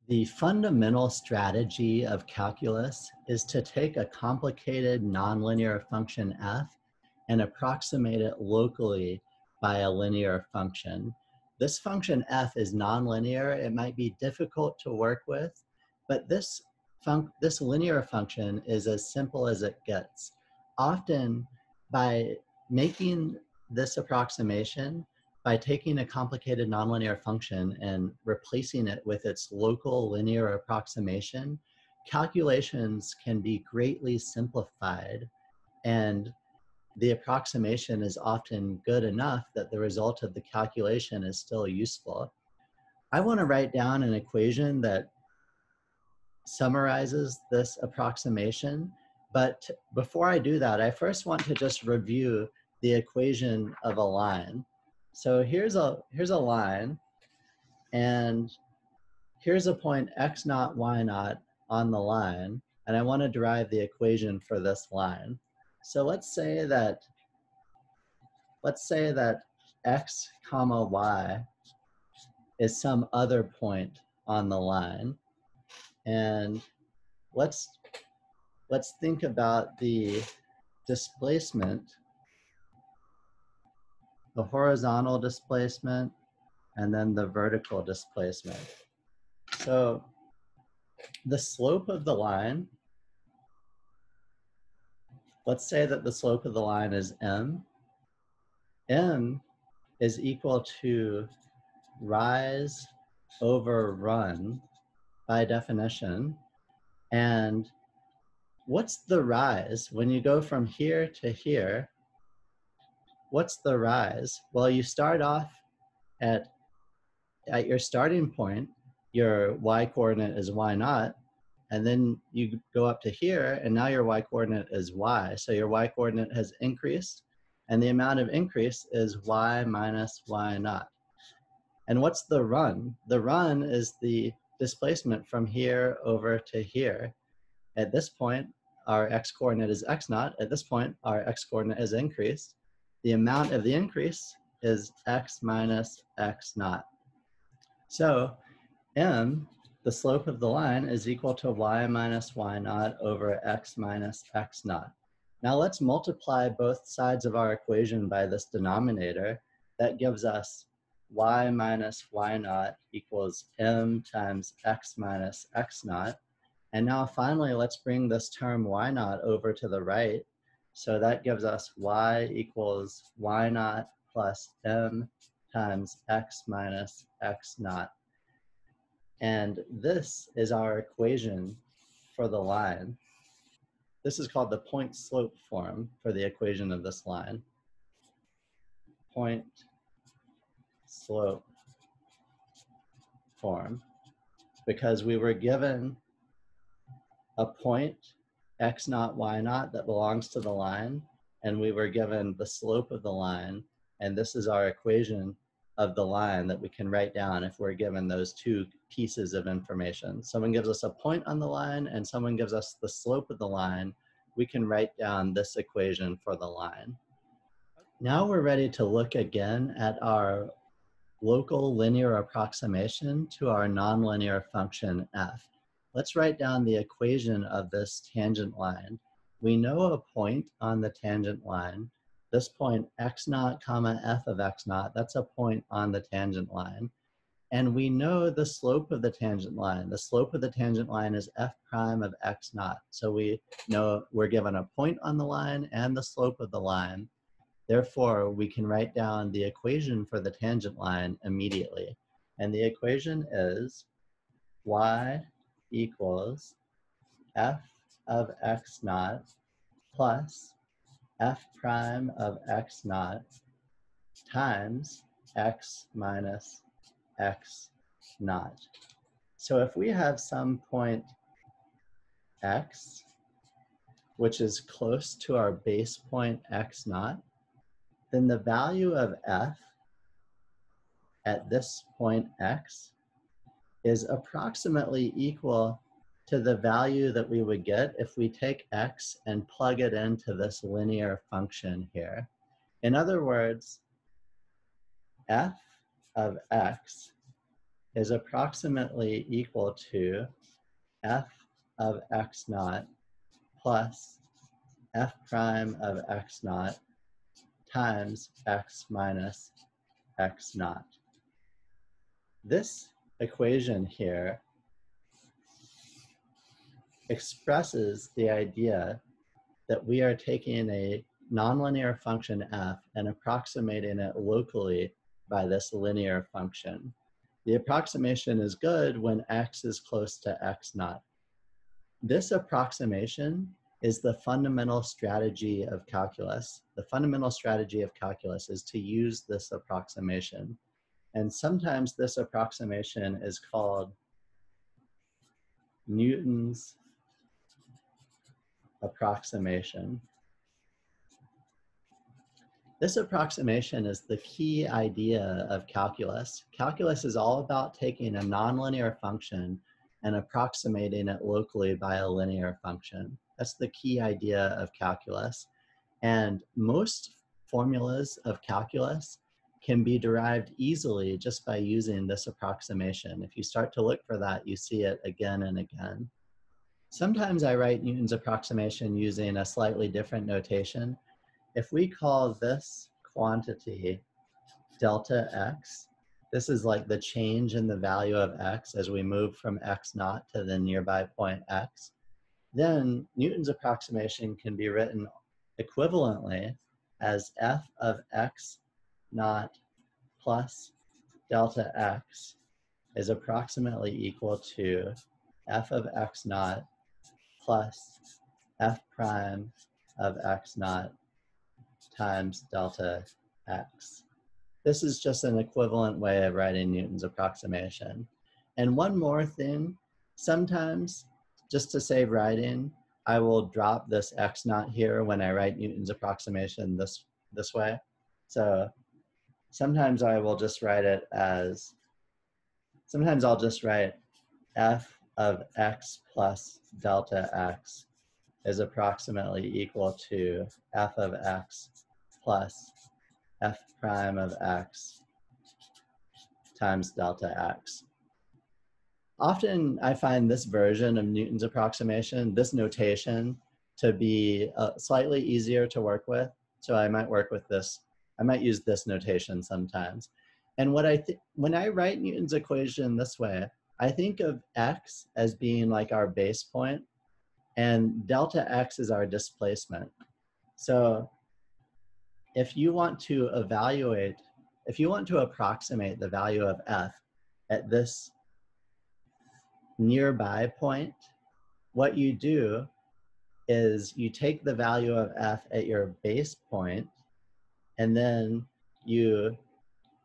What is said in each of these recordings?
The fundamental strategy of calculus is to take a complicated nonlinear function f and approximate it locally by a linear function. This function f is nonlinear. It might be difficult to work with, but this linear function is as simple as it gets. Often, by making this approximation, by taking a complicated nonlinear function and replacing it with its local linear approximation, calculations can be greatly simplified, and the approximation is often good enough that the result of the calculation is still useful. I want to write down an equation that summarizes this approximation, but before I do that, I first want to just review the equation of a line. So here's a line, and here's a point x naught, y naught on the line, and I want to derive the equation for this line. So let's say that x comma y is some other point on the line, and let's think about the displacement, the horizontal displacement, and then the vertical displacement. So the slope of the line, let's say that the slope of the line is m. M is equal to rise over run by definition. And what's the rise? When you go from here to here, what's the rise? Well, you start off at your starting point, your y coordinate is y naught, and then you go up to here, and now your y coordinate is y. So your y coordinate has increased, and the amount of increase is y minus y naught. And what's the run? The run is the displacement from here over to here. At this point, our x coordinate is x naught. At this point, our x coordinate has increased. The amount of the increase is x minus x naught. So m, the slope of the line, is equal to y minus y naught over x minus x naught. Now let's multiply both sides of our equation by this denominator. That gives us y minus y naught equals m times x minus x naught. And now finally, let's bring this term y naught over to the right. So that gives us y equals y naught plus m times x minus x naught. And this is our equation for the line. This is called the point slope form for the equation of this line. Point slope form, because we were given a point x naught, y naught that belongs to the line, and we were given the slope of the line, and this is our equation of the line that we can write down if we're given those two pieces of information. Someone gives us a point on the line and someone gives us the slope of the line. We can write down this equation for the line. Now we're ready to look again at our local linear approximation to our nonlinear function f. Let's write down the equation of this tangent line. We know a point on the tangent line. This point x naught comma f of x naught, that's a point on the tangent line. And we know the slope of the tangent line. The slope of the tangent line is f prime of x naught. So we know we're given a point on the line and the slope of the line. Therefore, we can write down the equation for the tangent line immediately. And the equation is y equals f of x naught plus f prime of x naught times x minus x naught. So if we have some point x, which is close to our base point x naught, then the value of f at this point x is approximately equal to the value that we would get if we take x and plug it into this linear function here. In other words, f of x is approximately equal to f of x naught plus f prime of x naught times x minus x naught. This equation here expresses the idea that we are taking a nonlinear function f and approximating it locally by this linear function. The approximation is good when x is close to x naught. This approximation is the fundamental strategy of calculus. The fundamental strategy of calculus is to use this approximation. And sometimes this approximation is called Newton's approximation. This approximation is the key idea of calculus. Calculus is all about taking a nonlinear function and approximating it locally by a linear function. That's the key idea of calculus. And most formulas of calculus can be derived easily just by using this approximation. If you start to look for that, you see it again and again. Sometimes I write Newton's approximation using a slightly different notation. If we call this quantity delta x, this is like the change in the value of x as we move from x naught to the nearby point x, then Newton's approximation can be written equivalently as f of x naught plus delta x is approximately equal to f of x naught plus f prime of x naught times delta x. This is just an equivalent way of writing Newton's approximation. And one more thing, sometimes, just to save writing, I will drop this x naught here when I write Newton's approximation this way. So sometimes I will just write it as, sometimes I'll just write f of x plus delta x is approximately equal to f of x plus f prime of x times delta x. Often I find this version of Newton's approximation, this notation, to be slightly easier to work with. So I might work with this. I might use this notation sometimes. And when I write Newton's equation this way, I think of x as being like our base point, and delta x is our displacement. So if you want to evaluate, if you want to approximate the value of f at this nearby point, what you do is you take the value of f at your base point, and then you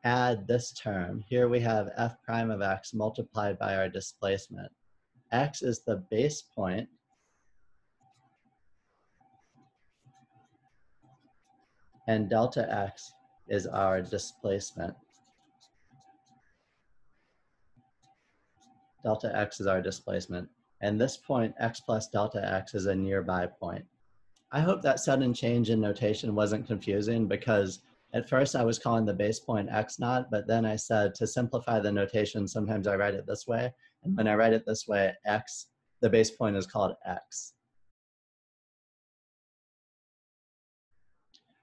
add this term. Here we have f prime of x multiplied by our displacement. X is the base point, and delta x is our displacement. Delta x is our displacement. And this point, x plus delta x, is a nearby point. I hope that sudden change in notation wasn't confusing, because at first I was calling the base point x naught, but then I said to simplify the notation, sometimes I write it this way. And when I write it this way, x, the base point is called x.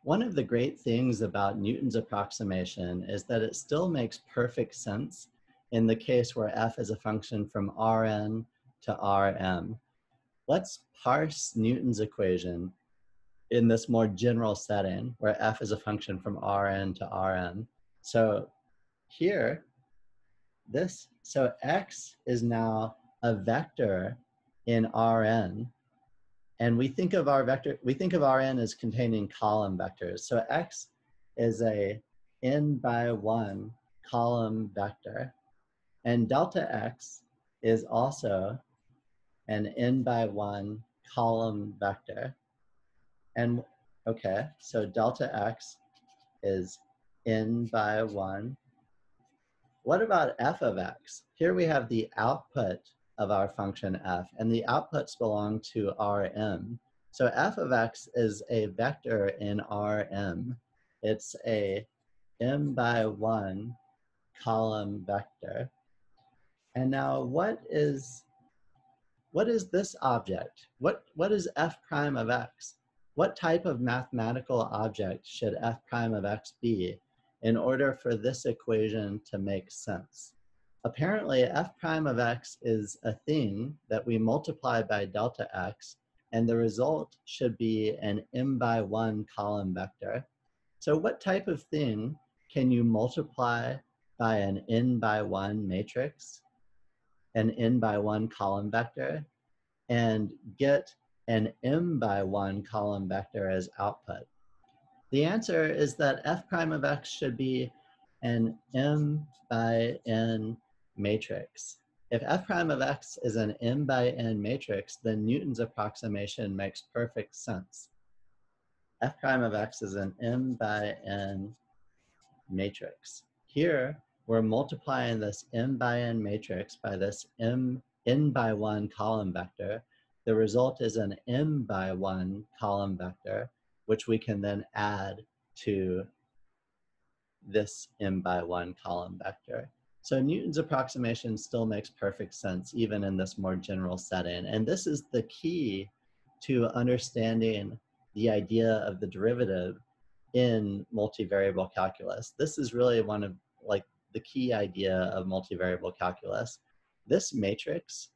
One of the great things about Newton's approximation is that it still makes perfect sense in the case where f is a function from Rn to Rm. Let's parse Newton's equation in this more general setting where f is a function from Rn to Rm. So here, so x is now a vector in Rn. And we think of Rn as containing column vectors. So x is a n by 1 column vector. And delta x is also an n by 1 column vector. And okay, so delta x is n by 1. What about f of x? Here we have the output of our function f, and the outputs belong to Rm. So f of x is a vector in Rm. It's a m by 1 column vector. And now what is this object? What is f prime of x? What type of mathematical object should f prime of x be in order for this equation to make sense? Apparently, f prime of x is a thing that we multiply by delta x, and the result should be an m×1 column vector. So what type of thing can you multiply by an n×1 matrix, an n×1 column vector, and get an m×1 column vector as output? The answer is that f prime of x should be an m×n matrix. If f prime of x is an m×n matrix, then Newton's approximation makes perfect sense. F prime of x is an m×n matrix. Here, we're multiplying this m×n matrix by this n×1 column vector. The result is an m×1 column vector, which we can then add to this m×1 column vector. So Newton's approximation still makes perfect sense, even in this more general setting. And this is the key to understanding the idea of the derivative in multivariable calculus. This is really one of the key idea of multivariable calculus. This matrix,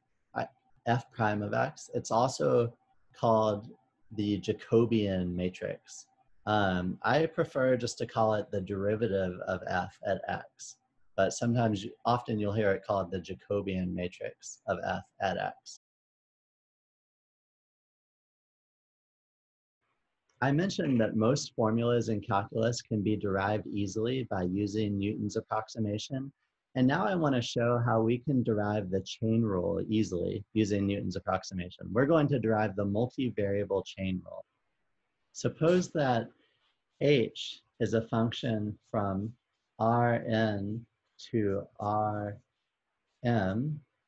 f prime of x, it's also called the Jacobian matrix. I prefer just to call it the derivative of f at x, but often you'll hear it called the Jacobian matrix of f at x. I mentioned that most formulas in calculus can be derived easily by using Newton's approximation. And now I want to show how we can derive the chain rule easily using Newton's approximation. We're going to derive the multivariable chain rule. Suppose that h is a function from Rn to Rm,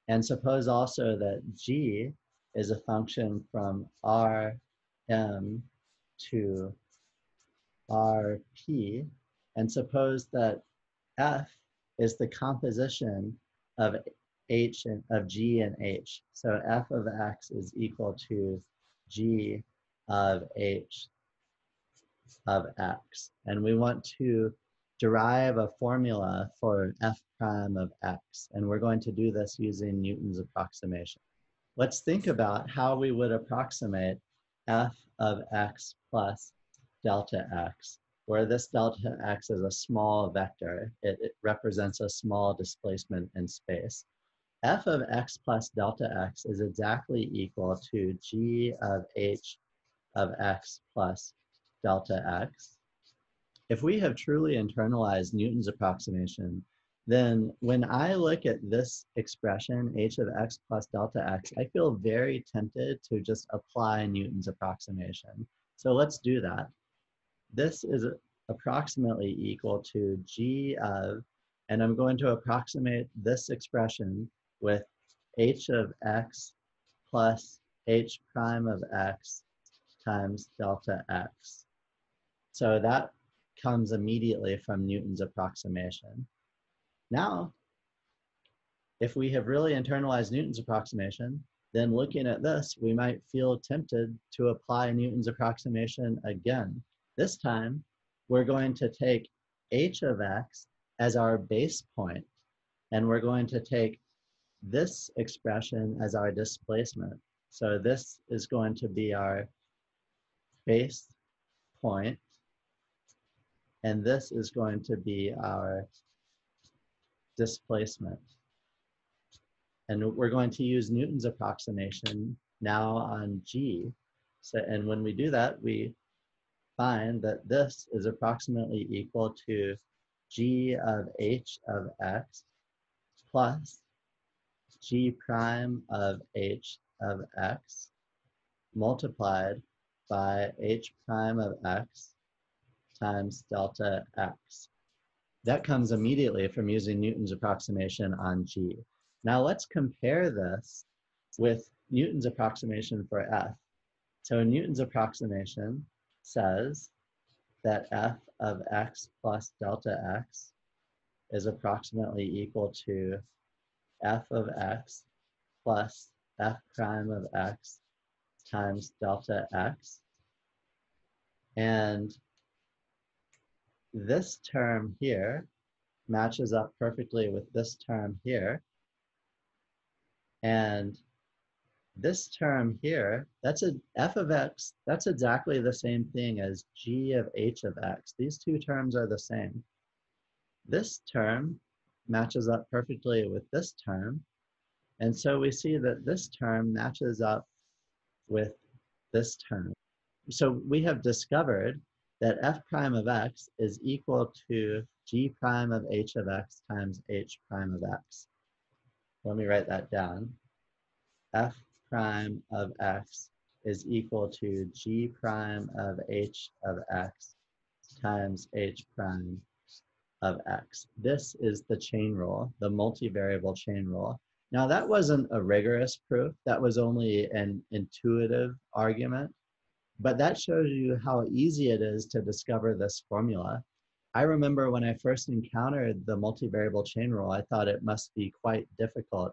and suppose also that g is a function from Rm to Rp, and suppose that f is the composition of h and of g and h. So f of x is equal to g of h of x. And we want to derive a formula for f prime of x. And we're going to do this using Newton's approximation. Let's think about how we would approximate f of x plus delta x, where this delta x is a small vector. It represents a small displacement in space. F of x plus delta x is exactly equal to g of h of x plus delta x. If we have truly internalized Newton's approximation, then when I look at this expression, h of x plus delta x, I feel very tempted to just apply Newton's approximation. So let's do that. This is approximately equal to g of, and I'm going to approximate this expression with h of x plus h prime of x times delta x. So that comes immediately from Newton's approximation. Now, if we have really internalized Newton's approximation, then looking at this, we might feel tempted to apply Newton's approximation again. This time, we're going to take h of x as our base point, and we're going to take this expression as our displacement. So this is going to be our base point, and this is going to be our displacement. And we're going to use Newton's approximation now on g. So, and when we do that, we find that this is approximately equal to g of h of x plus g prime of h of x multiplied by h prime of x times delta x. That comes immediately from using Newton's approximation on g. Now let's compare this with Newton's approximation for f. So Newton's approximation says that f of x plus delta x is approximately equal to f of x plus f prime of x times delta x. And this term here matches up perfectly with this term here. And this term here, that's a f of x, that's exactly the same thing as g of h of x. These two terms are the same. This term matches up perfectly with this term. And so we see that this term matches up with this term. So we have discovered that f prime of x is equal to g prime of h of x times h prime of x. Let me write that down. F prime of x is equal to g prime of h of x times h prime of x. This is the chain rule, the multivariable chain rule. Now that wasn't a rigorous proof, that was only an intuitive argument, but that shows you how easy it is to discover this formula. I remember when I first encountered the multivariable chain rule, I thought it must be quite difficult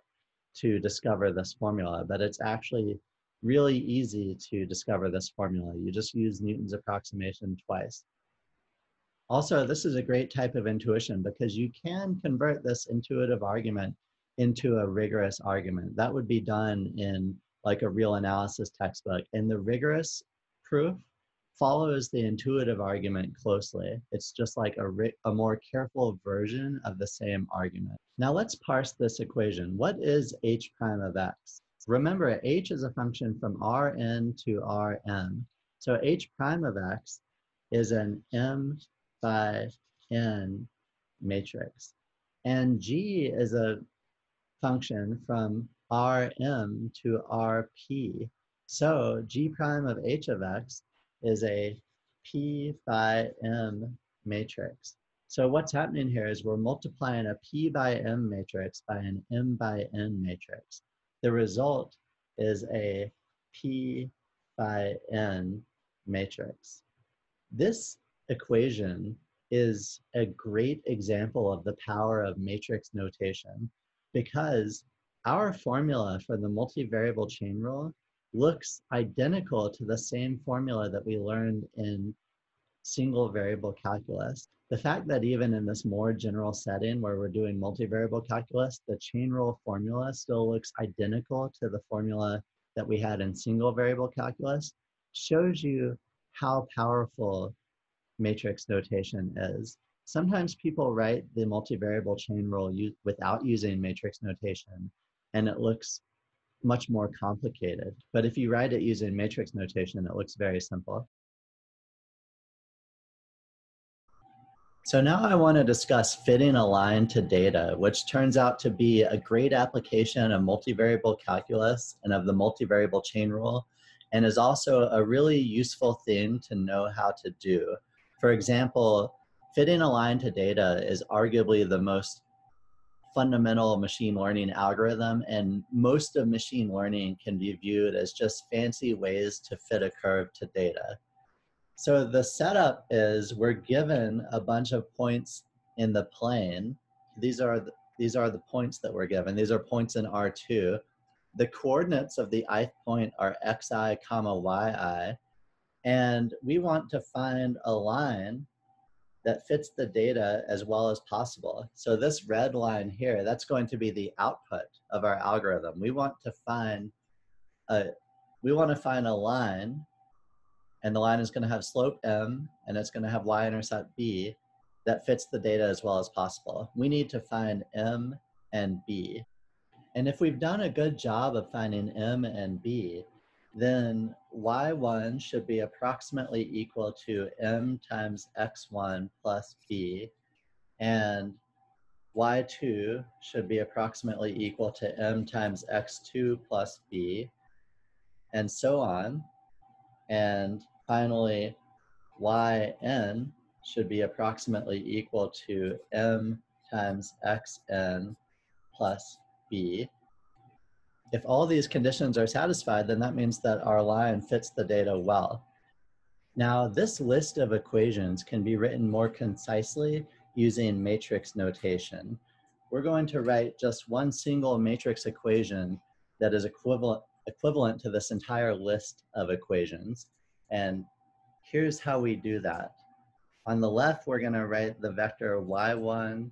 to discover this formula, but it's actually really easy to discover this formula. You just use Newton's approximation twice. Also, this is a great type of intuition because you can convert this intuitive argument into a rigorous argument. That would be done in like a real analysis textbook. And the rigorous proof follows the intuitive argument closely. It's just like a more careful version of the same argument. Now let's parse this equation. What is h prime of x? Remember, h is a function from Rn to Rm. So h prime of x is an m by n matrix. And g is a function from Rm to Rp. So g prime of h of x is a p by m matrix. So what's happening here is we're multiplying a p by m matrix by an m by n matrix. The result is a p by n matrix. This equation is a great example of the power of matrix notation because our formula for the multivariable chain rule looks identical to the same formula that we learned in single variable calculus. The fact that even in this more general setting where we're doing multivariable calculus, the chain rule formula still looks identical to the formula that we had in single variable calculus shows you how powerful matrix notation is. Sometimes people write the multivariable chain rule without using matrix notation, and it looks much more complicated. But if you write it using matrix notation, it looks very simple. So now I want to discuss fitting a line to data, which turns out to be a great application of multivariable calculus and of the multivariable chain rule, and is also a really useful thing to know how to do. For example, fitting a line to data is arguably the most fundamental machine learning algorithm, and most of machine learning can be viewed as just fancy ways to fit a curve to data. So the setup is we're given a bunch of points in the plane. These are the points that we're given. These are points in R2. The coordinates of the ith point are xi comma yi, and we want to find a line that fits the data as well as possible. So this red line here, that's going to be the output of our algorithm. We want to find a line, and the line is going to have slope m, and it's going to have y-intercept b that fits the data as well as possible. We need to find m and b. And if we've done a good job of finding m and b, then y1 should be approximately equal to m times x1 plus b, and y2 should be approximately equal to m times x2 plus b, and so on. And finally, yn should be approximately equal to m times xn plus b. If all these conditions are satisfied, then that means that our line fits the data well. Now, this list of equations can be written more concisely using matrix notation. we're going to write just one single matrix equation that is equivalent to this entire list of equations. And here's how we do that. On the left, we're going to write the vector y1,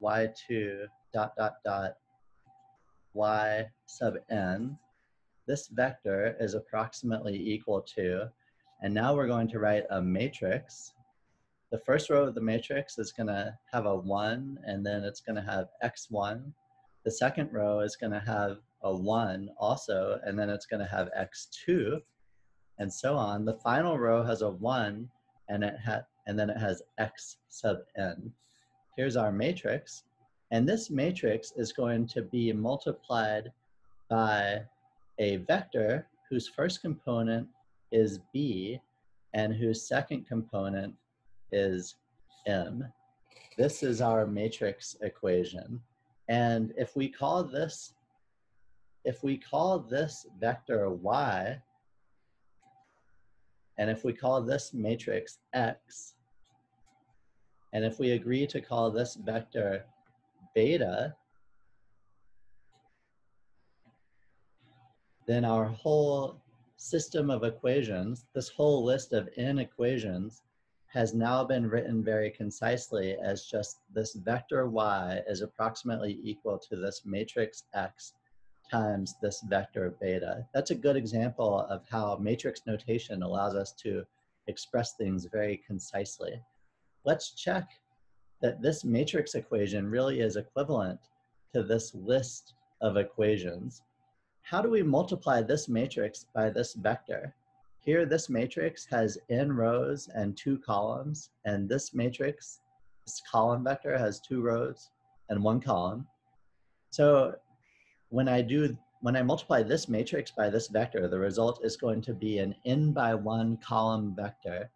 y2, dot, dot, dot, y sub n. This vector is approximately equal to, and now we're going to write a matrix. The first row of the matrix is going to have a 1, and then it's going to have x1. The second row is going to have a 1 also, and then it's going to have x2, and so on. The final row has a 1, and then it has x sub n. Here's our matrix, and this matrix is going to be multiplied by a vector whose first component is b and whose second component is m. This is our matrix equation. And if we call this vector y, and if we call this matrix x, and if we agree to call this vector beta, then our whole system of equations, this whole list of n equations, has now been written very concisely as just this vector y is approximately equal to this matrix x times this vector beta. That's a good example of how matrix notation allows us to express things very concisely. Let's check that this matrix equation really is equivalent to this list of equations. How do we multiply this matrix by this vector? Here, this matrix has n rows and 2 columns, and this matrix, this column vector, has 2 rows and 1 column. So when I multiply this matrix by this vector, the result is going to be an n by 1 column vector.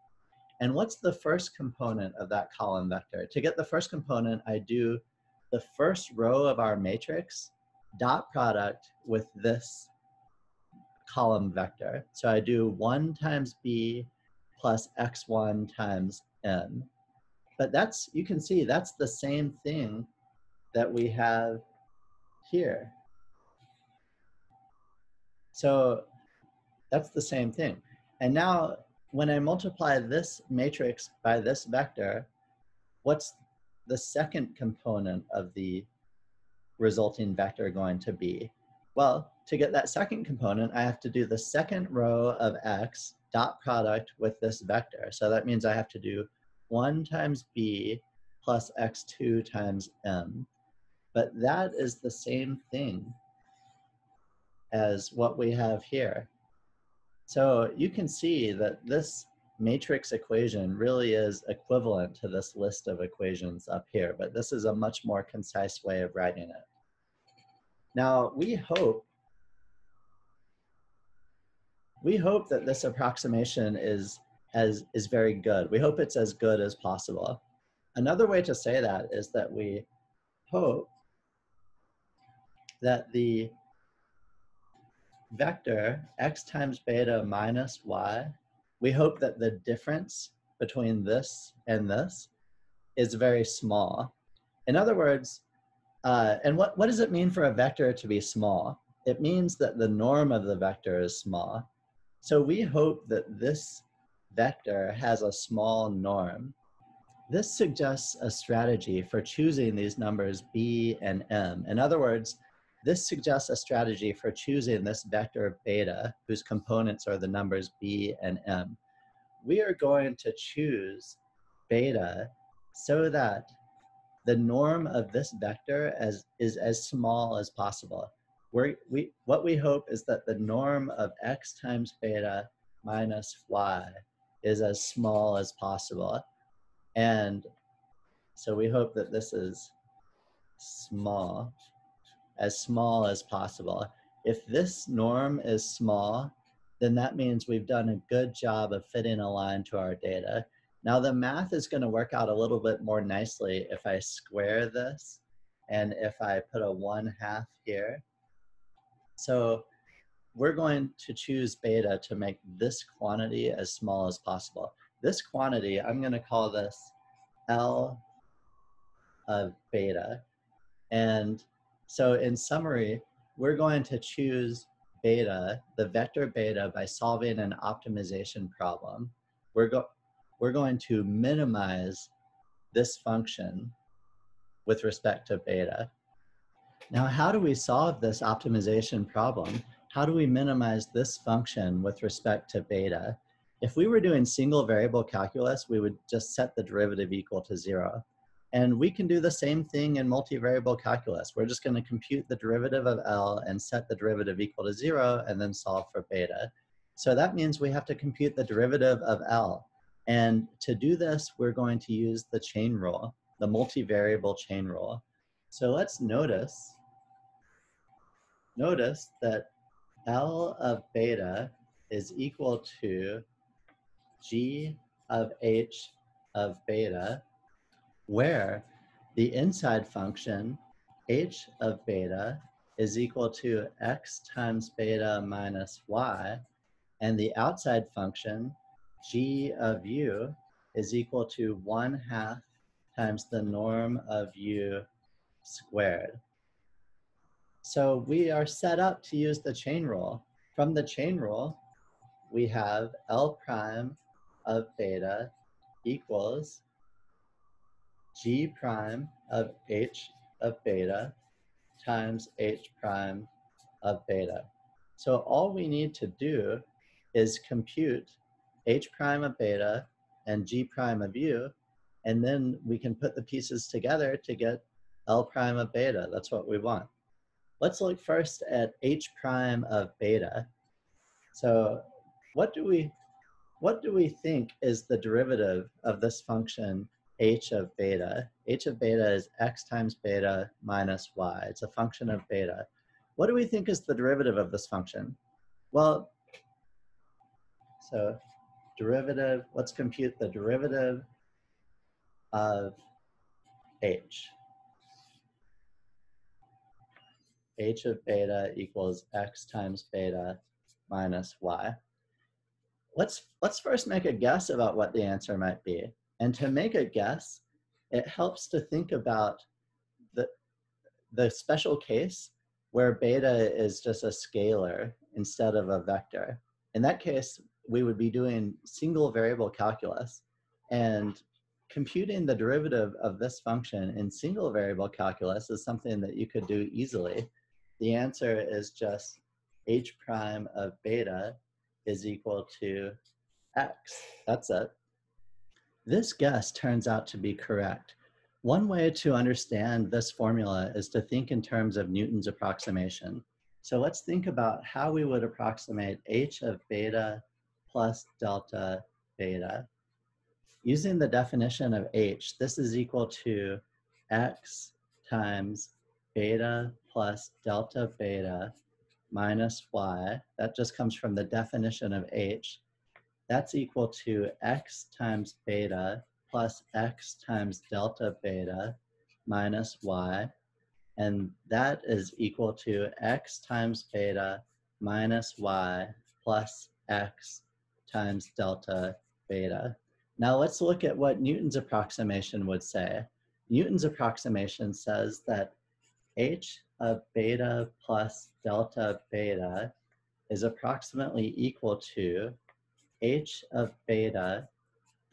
And what's the first component of that column vector? To get the first component, I do the first row of our matrix dot product with this column vector. So I do 1 times b plus x1 times n. But that's, you can see, that's the same thing that we have here. So that's the same thing. And now when I multiply this matrix by this vector, what's the second component of the resulting vector going to be? Well, to get that second component, I have to do the second row of x dot product with this vector. So that means I have to do 1 times b plus x2 times m. But that is the same thing as what we have here. So you can see that this matrix equation really is equivalent to this list of equations up here, but this is a much more concise way of writing it. Now, we hope that this approximation is very good. We hope it's as good as possible. Another way to say that is that we hope that the vector x times beta minus y, we hope that the difference between this and this is very small. In other words, and what does it mean for a vector to be small? It means that the norm of the vector is small. So we hope that this vector has a small norm. This suggests a strategy for choosing these numbers b and m. In other words, this suggests a strategy for choosing this vector beta, whose components are the numbers b and m. We are going to choose beta so that the norm of this vector is as small as possible. What we hope is that the norm of x times beta minus y is as small as possible. And so we hope that this is small as possible. If this norm is small, then that means we've done a good job of fitting a line to our data. Now the math is going to work out a little bit more nicely if I square this and if I put a 1/2 here. So we're going to choose beta to make this quantity as small as possible. This quantity, I'm going to call this L of beta. And so in summary, we're going to choose beta, the vector beta, by solving an optimization problem. We're going to minimize this function with respect to beta. Now, how do we solve this optimization problem? How do we minimize this function with respect to beta? If we were doing single variable calculus, we would just set the derivative equal to 0. And we can do the same thing in multivariable calculus. We're just going to compute the derivative of L and set the derivative equal to 0 and then solve for beta. So that means we have to compute the derivative of L. And to do this, we're going to use the chain rule, the multivariable chain rule. So let's notice that L of beta is equal to G of H of beta, where the inside function H of beta is equal to X times beta minus Y, and the outside function G of U is equal to 1/2 times the norm of U squared. So we are set up to use the chain rule. From the chain rule, we have L prime of beta equals G prime of H of beta times H prime of beta. So all we need to do is compute H prime of beta and G prime of U, and then we can put the pieces together to get L prime of beta. That's what we want. Let's look first at H prime of beta. So what do we think is the derivative of this function H of beta? H of beta is X times beta minus Y. It's a function of beta. What do we think is the derivative of this function? Well, so derivative, let's compute the derivative of H. H of beta equals X times beta minus Y. Let's first make a guess about what the answer might be. And to make a guess, it helps to think about the special case where beta is just a scalar instead of a vector. In that case, we would be doing single variable calculus, and computing the derivative of this function in single variable calculus is something that you could do easily. The answer is just H prime of beta is equal to X. That's it. This guess turns out to be correct. One way to understand this formula is to think in terms of Newton's approximation. So let's think about how we would approximate H of beta plus delta beta. Using the definition of H, this is equal to X times beta plus delta beta minus Y. That just comes from the definition of H. That's equal to X times beta plus X times delta beta minus Y. And that is equal to X times beta minus Y plus X times delta beta. Now let's look at what Newton's approximation would say. Newton's approximation says that H of beta plus delta beta is approximately equal to H of beta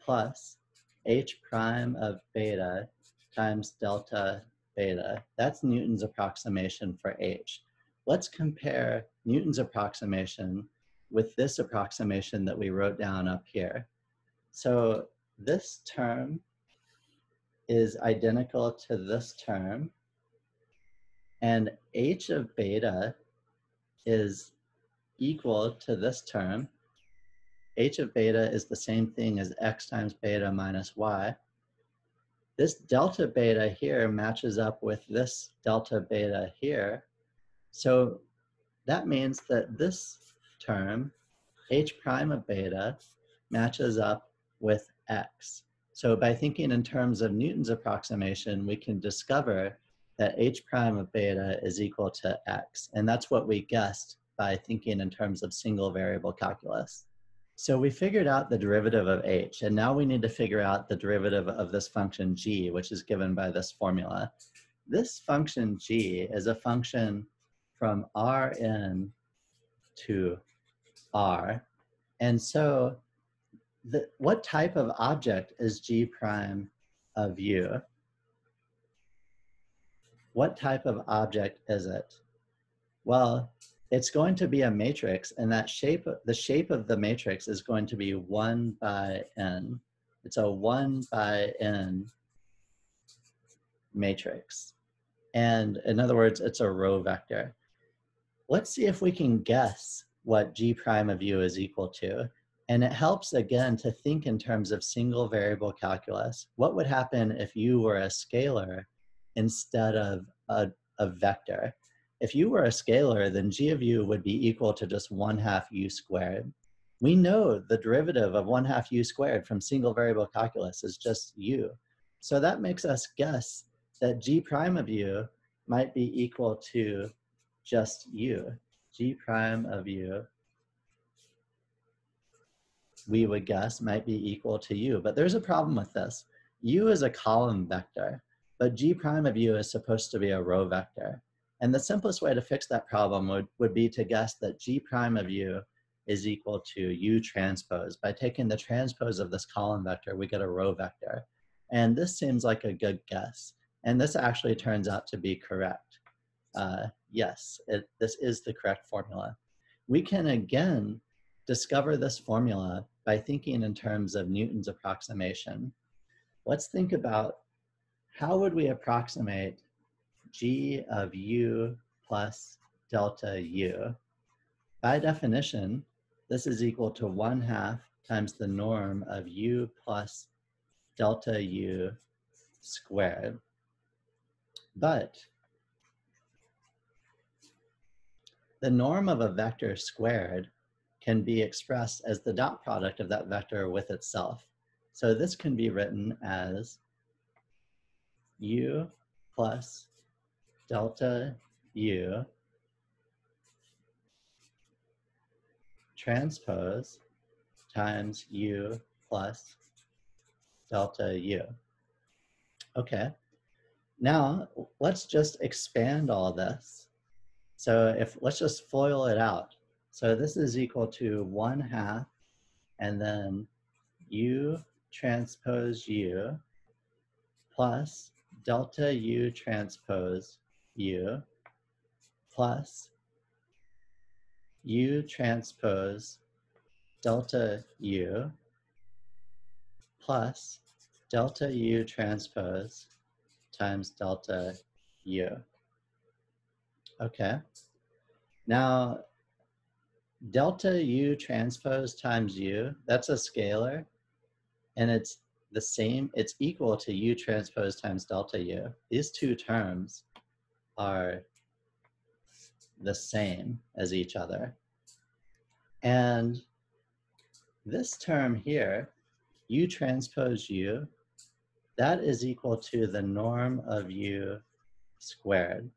plus H prime of beta times delta beta. That's Newton's approximation for H. Let's compare Newton's approximation with this approximation that we wrote down up here. So this term is identical to this term, and H of beta is equal to this term. H of beta is the same thing as X times beta minus Y. This delta beta here matches up with this delta beta here. So that means that this term, H prime of beta, matches up with X. So by thinking in terms of Newton's approximation, we can discover that H prime of beta is equal to X. And that's what we guessed by thinking in terms of single variable calculus. So we figured out the derivative of H, and now we need to figure out the derivative of this function G, which is given by this formula. this function g is a function from Rn to R. And so what type of object is G prime of U? What type of object is it? Well, it's going to be a matrix, and that shape, the shape of the matrix is going to be 1 by n. It's a 1 by n matrix. And in other words, it's a row vector. Let's see if we can guess what G prime of U is equal to. And it helps, again, to think in terms of single variable calculus. What would happen if U were a scalar instead of a vector? If U were a scalar, then G of U would be equal to just 1/2 U squared. We know the derivative of 1/2 U squared from single variable calculus is just U. So that makes us guess that G prime of U might be equal to just U. G prime of U, we would guess, might be equal to U. But there's a problem with this. U is a column vector, but G prime of U is supposed to be a row vector. And the simplest way to fix that problem would be to guess that G prime of U is equal to U transpose. By taking the transpose of this column vector, we get a row vector. And this seems like a good guess. And this actually turns out to be correct. Yes, this is the correct formula. We can again discover this formula by thinking in terms of Newton's approximation. Let's think about how would we approximate G of U plus delta U. By definition, this is equal to 1/2 times the norm of U plus delta U squared. But the norm of a vector squared can be expressed as the dot product of that vector with itself. So this can be written as U plus delta U transpose times U plus delta U. Okay, now let's just expand all this. So let's just FOIL it out. So this is equal to 1/2 and then U transpose U plus delta U transpose U plus U transpose delta U plus delta U transpose times delta U. Okay. Now, delta U transpose times U, that's a scalar, and it's the same, it's equal to U transpose times delta U. These two terms are the same as each other. And this term here, U transpose U, that is equal to the norm of U squared.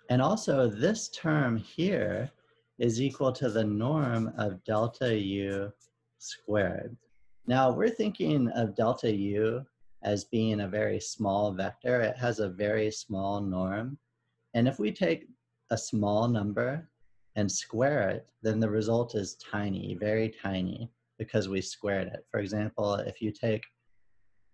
And also this term here is equal to the norm of delta U squared. Now we're thinking of delta U as being a very small vector. It has a very small norm. And if we take a small number and square it, then the result is tiny, very tiny, because we squared it. For example, if you take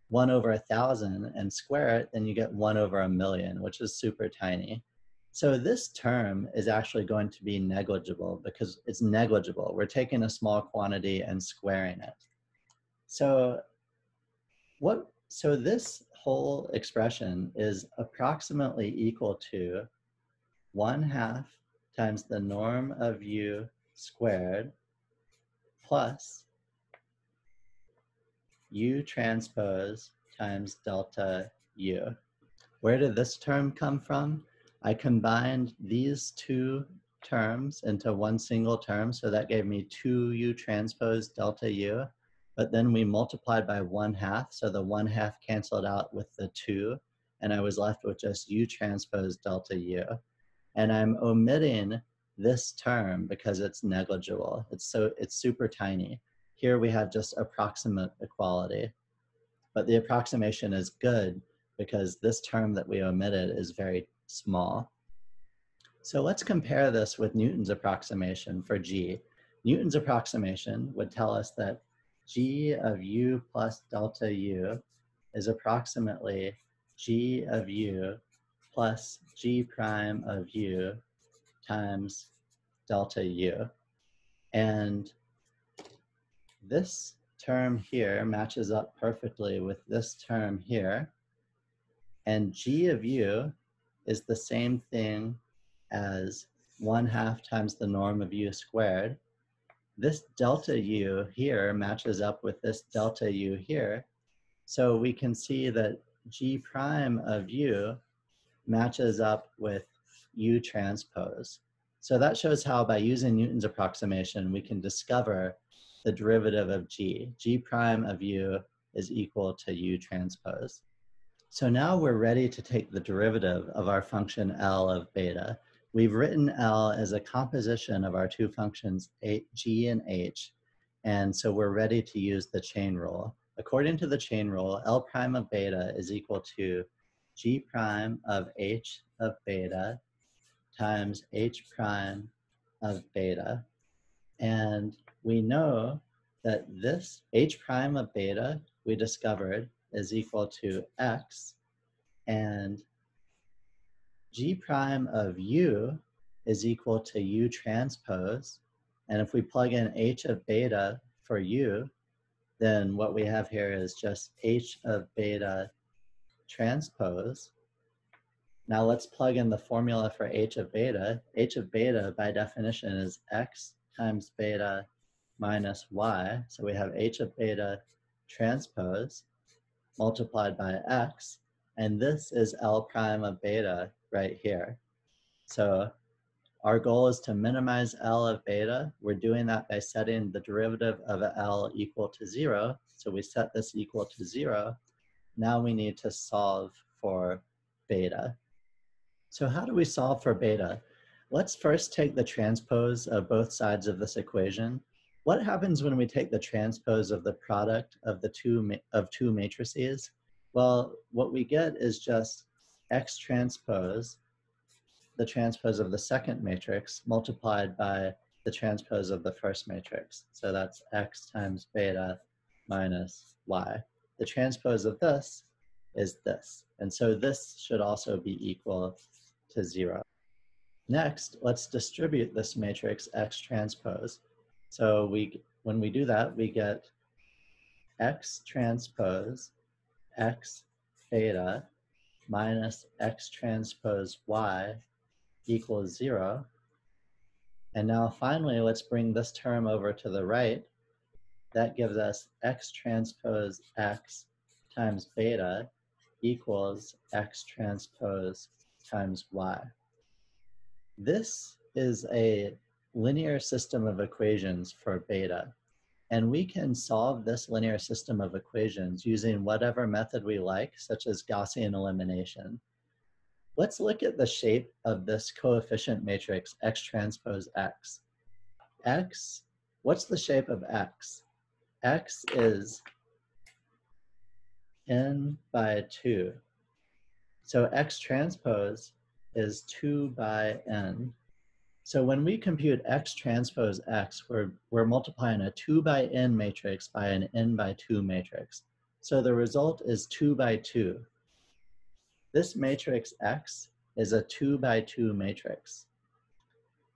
1/1000 and square it, then you get 1/1,000,000, which is super tiny. So this term is actually going to be negligible because it's negligible. We're taking a small quantity and squaring it. So this whole expression is approximately equal to 1/2 times the norm of U squared plus U transpose times delta U. Where did this term come from? I combined these two terms into one single term, so that gave me 2U transpose delta U, but then we multiplied by 1/2, so the 1/2 canceled out with the 2, and I was left with just U transpose delta U. And I'm omitting this term because it's negligible. It's super tiny. Here we have just approximate equality, but the approximation is good because this term that we omitted is very small. So let's compare this with Newton's approximation for G. Newton's approximation would tell us that G of U plus delta U is approximately G of U plus G prime of U times delta U. And this term here matches up perfectly with this term here. And G of U is the same thing as 1/2 times the norm of U squared. This delta U here matches up with this delta U here. So we can see that G prime of U matches up with U transpose. So that shows how by using Newton's approximation, we can discover the derivative of G. G prime of U is equal to U transpose. So now we're ready to take the derivative of our function L of beta. We've written L as a composition of our two functions G and H, and so we're ready to use the chain rule. According to the chain rule, L prime of beta is equal to G prime of H of beta times H prime of beta. And we know that this H prime of beta we discovered is equal to X, and G prime of U is equal to U transpose. And if we plug in H of beta for U, then what we have here is just H of beta transpose. Now let's plug in the formula for H of beta. H of beta by definition is X times beta minus Y. So we have H of beta transpose multiplied by X, and this is L prime of beta right here. So our goal is to minimize L of beta. We're doing that by setting the derivative of L equal to 0. So we set this equal to 0. Now we need to solve for beta. So how do we solve for beta? Let's first take the transpose of both sides of this equation. What happens when we take the transpose of the product of the two matrices? Well, what we get is just X transpose, the transpose of the second matrix, multiplied by the transpose of the first matrix. So that's X times beta minus Y. The transpose of this is this. And so this should also be equal to 0. Next, let's distribute this matrix X transpose. So when we do that, we get X transpose X beta minus X transpose Y equals 0. And now finally, let's bring this term over to the right. That gives us X transpose X times beta equals X transpose times Y. This is a linear system of equations for beta. And we can solve this linear system of equations using whatever method we like, such as Gaussian elimination. Let's look at the shape of this coefficient matrix X transpose X. X, what's the shape of X? X is n by 2. So X transpose is 2 by n. So when we compute X transpose X, we're multiplying a 2 by n matrix by an n by 2 matrix. So the result is 2 by 2. This matrix X is a 2 by 2 matrix.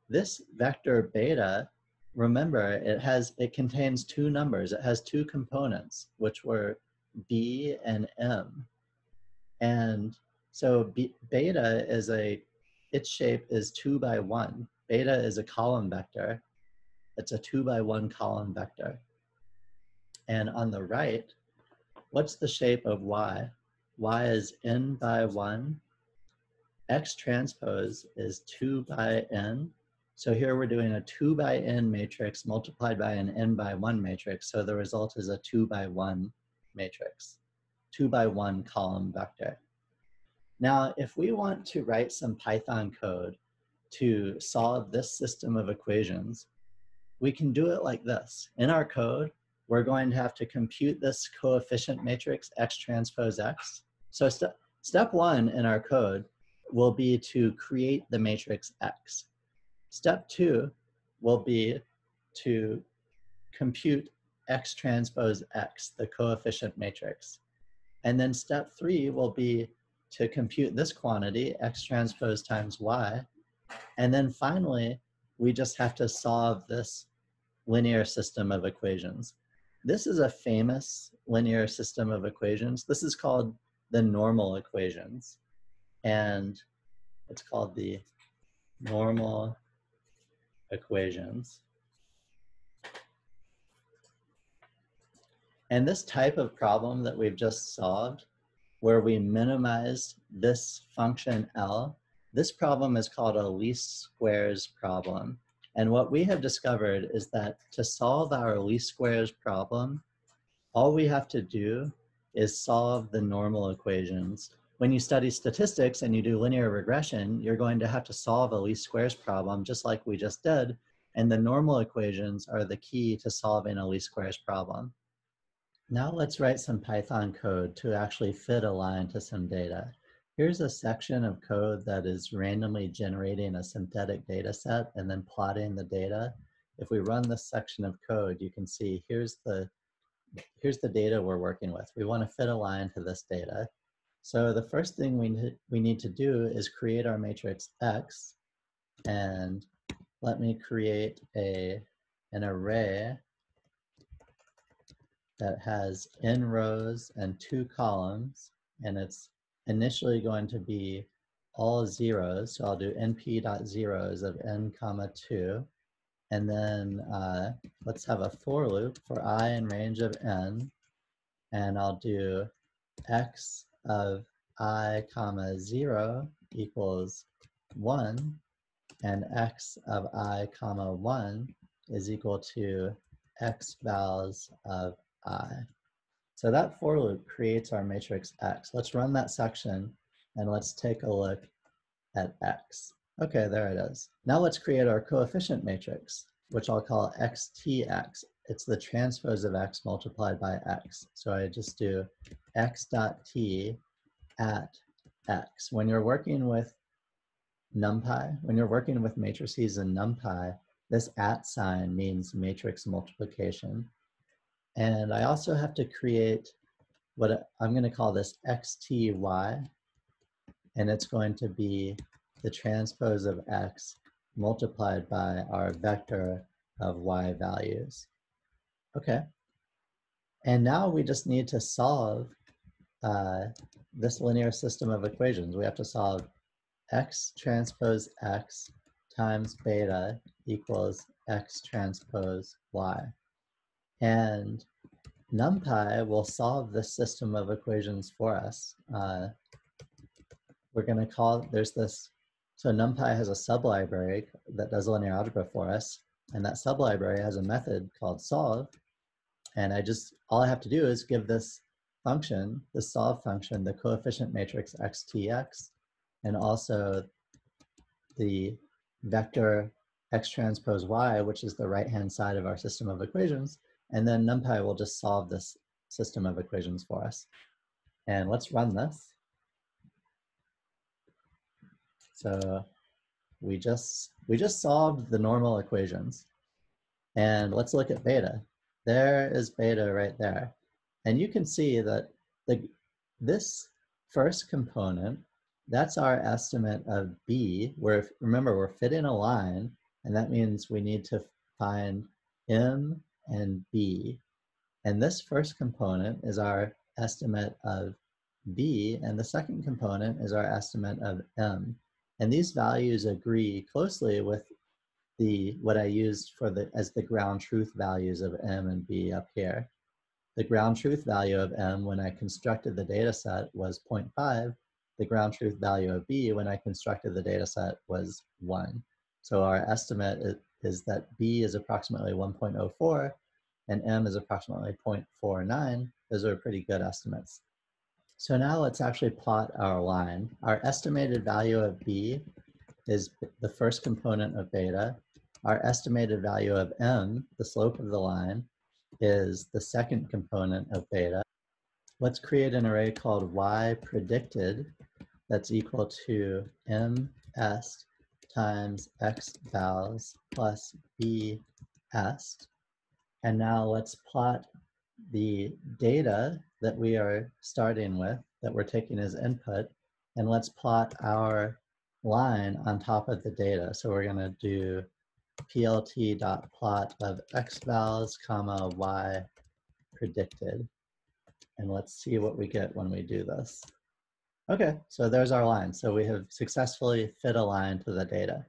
This vector beta, remember, it contains two numbers. It has two components, which were B and M. And so beta is its shape is 2 by 1. Beta is a column vector. It's a 2 by 1 column vector. And on the right, what's the shape of Y? Y is n by 1. X transpose is 2 by n. So here we're doing a 2 by n matrix multiplied by an n by 1 matrix. So the result is a 2 by 1 matrix, 2 by 1 column vector. Now, if we want to write some Python code to solve this system of equations, we can do it like this. In our code, we're going to have to compute this coefficient matrix X transpose X. So Step one in our code will be to create the matrix X. Step two will be to compute X transpose X, the coefficient matrix. And then step three will be to compute this quantity, X transpose times Y. And then finally, we just have to solve this linear system of equations. This is a famous linear system of equations. This is called the normal equations. And it's called the normal equations. And this type of problem that we've just solved, where we minimize this function L, this problem is called a least squares problem. And what we have discovered is that to solve our least squares problem, all we have to do is solve the normal equations. When you study statistics and you do linear regression, you're going to have to solve a least squares problem just like we just did. And the normal equations are the key to solving a least squares problem. Now let's write some Python code to actually fit a line to some data. Here's a section of code that is randomly generating a synthetic data set and then plotting the data. If we run this section of code, you can see here's the data we're working with. We want to fit a line to this data. So the first thing we need to do is create our matrix X, and let me create an array that has n rows and 2 columns, and it's initially going to be all zeros. So I'll do np.zeros of n comma 2. And then let's have a for loop for I in range of n. And I'll do x of I comma 0 equals 1. And x of I comma 1 is equal to x vals of I. So that for loop creates our matrix X. Let's run that section and let's take a look at X. Okay, there it is. Now let's create our coefficient matrix, which I'll call XTX. It's the transpose of X multiplied by X. So I just do X dot T at X. When you're working with NumPy, when you're working with matrices in NumPy, this at sign means matrix multiplication. And I also have to create what I'm going to call this XTY, and it's going to be the transpose of X multiplied by our vector of Y values. Okay. And now we just need to solve this linear system of equations. We have to solve X transpose X times beta equals X transpose Y. And NumPy will solve this system of equations for us. We're going to call, there's this, so NumPy has a sublibrary that does linear algebra for us, and that sublibrary has a method called solve, and all I have to do is give this function, the solve function, the coefficient matrix XTX, and also the vector X transpose Y, which is the right-hand side of our system of equations, and then NumPy will just solve this system of equations for us. And let's run this. So we just solved the normal equations. And let's look at beta. There is beta right there. And you can see that this first component, that's our estimate of B, where, remember, we're fitting a line, and that means we need to find M and B. And this first component is our estimate of B, and the second component is our estimate of M. And these values agree closely with what I used as the ground truth values of M and B up here. The ground truth value of M when I constructed the data set was 0.5. The ground truth value of B when I constructed the data set was 1. So our estimate is that B is approximately 1.04 and M is approximately 0.49. Those are pretty good estimates. So now let's actually plot our line. Our estimated value of B is the first component of beta. Our estimated value of M, the slope of the line, is the second component of beta. let's create an array called y predicted that's equal to ms times x vals plus b est. And now let's plot the data that we are starting with, that we're taking as input, and let's plot our line on top of the data. So we're going to do plt.plot of x vals comma y predicted. And let's see what we get when we do this. Okay, so there's our line. So we have successfully fit a line to the data.